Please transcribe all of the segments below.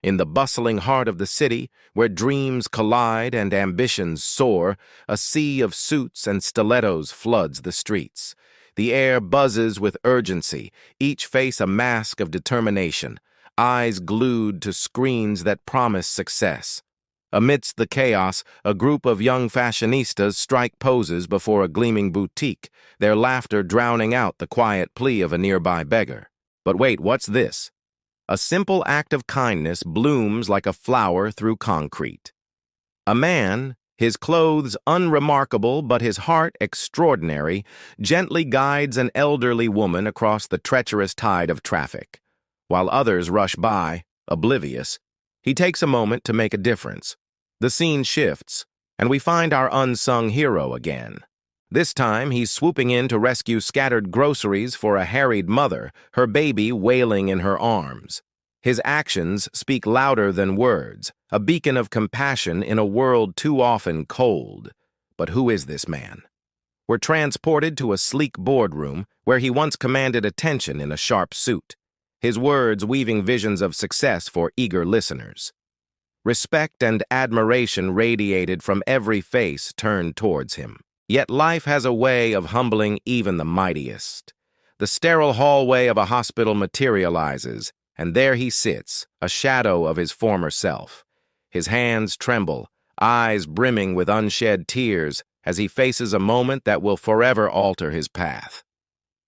In the bustling heart of the city, where dreams collide and ambitions soar, a sea of suits and stilettos floods the streets. The air buzzes with urgency, each face a mask of determination, eyes glued to screens that promise success. Amidst the chaos, a group of young fashionistas strike poses before a gleaming boutique, their laughter drowning out the quiet plea of a nearby beggar. But wait, what's this? A simple act of kindness blooms like a flower through concrete. A man, his clothes unremarkable but his heart extraordinary, gently guides an elderly woman across the treacherous tide of traffic. While others rush by, oblivious, he takes a moment to make a difference. The scene shifts, and we find our unsung hero again. This time, he's swooping in to rescue scattered groceries for a harried mother, her baby wailing in her arms. His actions speak louder than words, a beacon of compassion in a world too often cold. But who is this man? We're transported to a sleek boardroom where he once commanded attention in a sharp suit, his words weaving visions of success for eager listeners. Respect and admiration radiated from every face turned towards him. Yet life has a way of humbling even the mightiest. The sterile hallway of a hospital materializes, and there he sits, a shadow of his former self. His hands tremble, eyes brimming with unshed tears, as he faces a moment that will forever alter his path.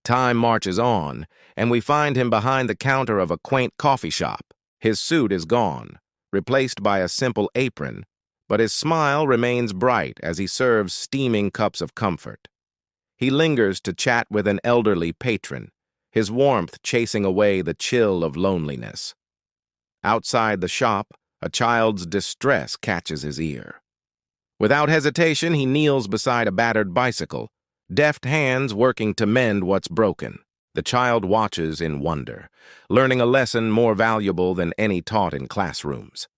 Time marches on, and we find him behind the counter of a quaint coffee shop. His suit is gone, replaced by a simple apron, but his smile remains bright as he serves steaming cups of comfort. He lingers to chat with an elderly patron, his warmth chasing away the chill of loneliness. Outside the shop, a child's distress catches his ear. Without hesitation, he kneels beside a battered bicycle, deft hands working to mend what's broken. The child watches in wonder, learning a lesson more valuable than any taught in classrooms.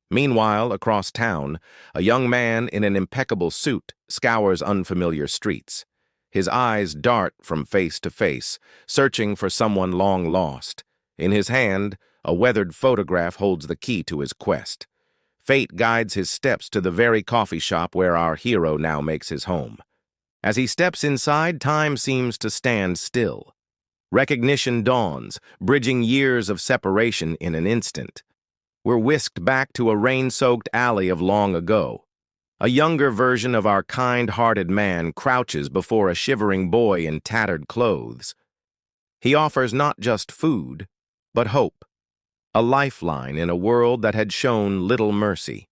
Meanwhile, across town, a young man in an impeccable suit scours unfamiliar streets. His eyes dart from face to face, searching for someone long lost. In his hand, a weathered photograph holds the key to his quest. Fate guides his steps to the very coffee shop where our hero now makes his home. As he steps inside, time seems to stand still. Recognition dawns, bridging years of separation in an instant. We're whisked back to a rain-soaked alley of long ago. A younger version of our kind-hearted man crouches before a shivering boy in tattered clothes. He offers not just food, but hope, a lifeline in a world that had shown little mercy.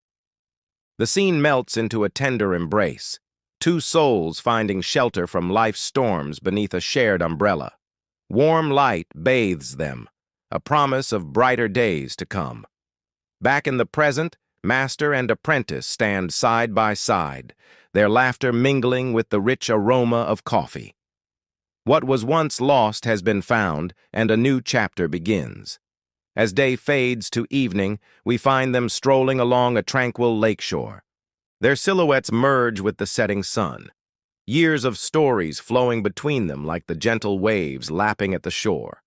The scene melts into a tender embrace, two souls finding shelter from life's storms beneath a shared umbrella. Warm light bathes them, a promise of brighter days to come. Back in the present, master and apprentice stand side by side, their laughter mingling with the rich aroma of coffee. What was once lost has been found, and a new chapter begins. As day fades to evening, we find them strolling along a tranquil lakeshore. Their silhouettes merge with the setting sun, years of stories flowing between them like the gentle waves lapping at the shore.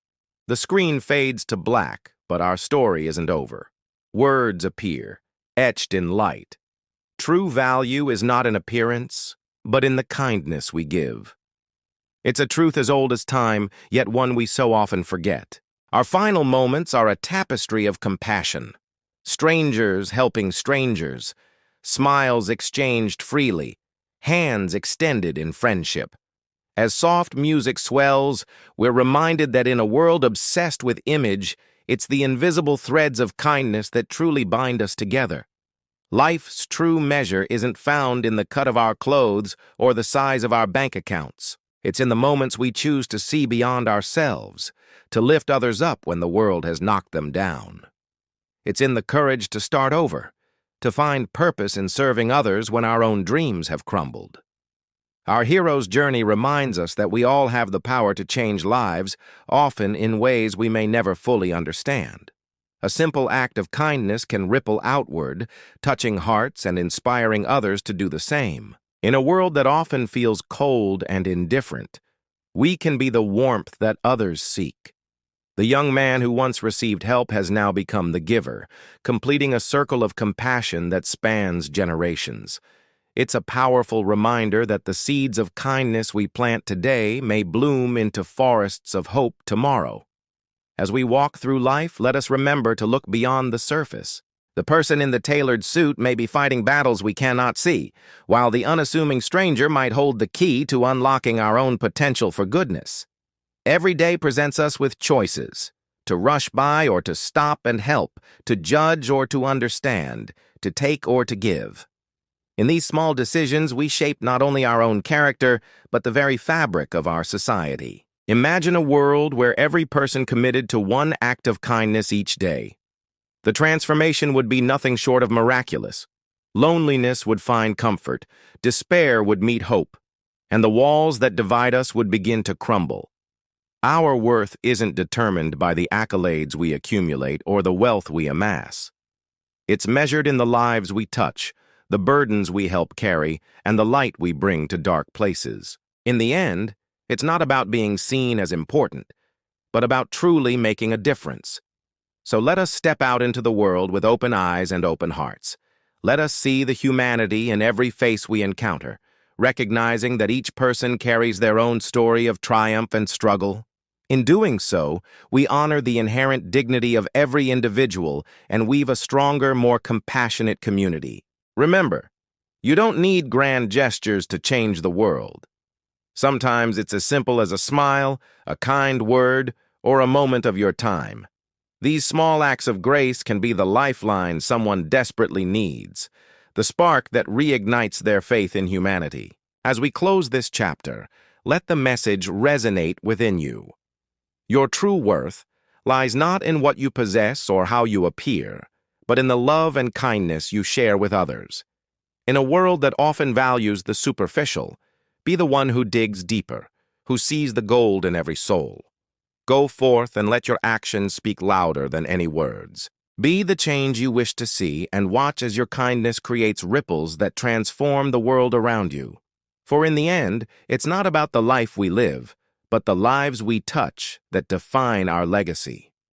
The screen fades to black, but our story isn't over. Words appear, etched in light. True value is not in appearance, but in the kindness we give. It's a truth as old as time, yet one we so often forget. Our final moments are a tapestry of compassion. Strangers helping strangers, smiles exchanged freely, hands extended in friendship. As soft music swells, we're reminded that in a world obsessed with image, it's the invisible threads of kindness that truly bind us together. Life's true measure isn't found in the cut of our clothes or the size of our bank accounts. It's in the moments we choose to see beyond ourselves, to lift others up when the world has knocked them down. It's in the courage to start over, to find purpose in serving others when our own dreams have crumbled. Our hero's journey reminds us that we all have the power to change lives, often in ways we may never fully understand. A simple act of kindness can ripple outward, touching hearts and inspiring others to do the same. In a world that often feels cold and indifferent, we can be the warmth that others seek. The young man who once received help has now become the giver, completing a circle of compassion that spans generations. It's a powerful reminder that the seeds of kindness we plant today may bloom into forests of hope tomorrow. As we walk through life, let us remember to look beyond the surface. The person in the tailored suit may be fighting battles we cannot see, while the unassuming stranger might hold the key to unlocking our own potential for goodness. Every day presents us with choices: to rush by or to stop and help, to judge or to understand, to take or to give. In these small decisions, we shape not only our own character, but the very fabric of our society. Imagine a world where every person committed to one act of kindness each day. The transformation would be nothing short of miraculous. Loneliness would find comfort, despair would meet hope, and the walls that divide us would begin to crumble. Our worth isn't determined by the accolades we accumulate or the wealth we amass. It's measured in the lives we touch, the burdens we help carry, and the light we bring to dark places. In the end, it's not about being seen as important, but about truly making a difference. So let us step out into the world with open eyes and open hearts. Let us see the humanity in every face we encounter, recognizing that each person carries their own story of triumph and struggle. In doing so, we honor the inherent dignity of every individual and weave a stronger, more compassionate community. Remember, you don't need grand gestures to change the world. Sometimes it's as simple as a smile, a kind word, or a moment of your time. These small acts of grace can be the lifeline someone desperately needs, the spark that reignites their faith in humanity. As we close this chapter, let the message resonate within you. Your true worth lies not in what you possess or how you appear, but in the love and kindness you share with others. In a world that often values the superficial, be the one who digs deeper, who sees the gold in every soul. Go forth and let your actions speak louder than any words. Be the change you wish to see and watch as your kindness creates ripples that transform the world around you. For in the end, it's not about the life we live, but the lives we touch that define our legacy.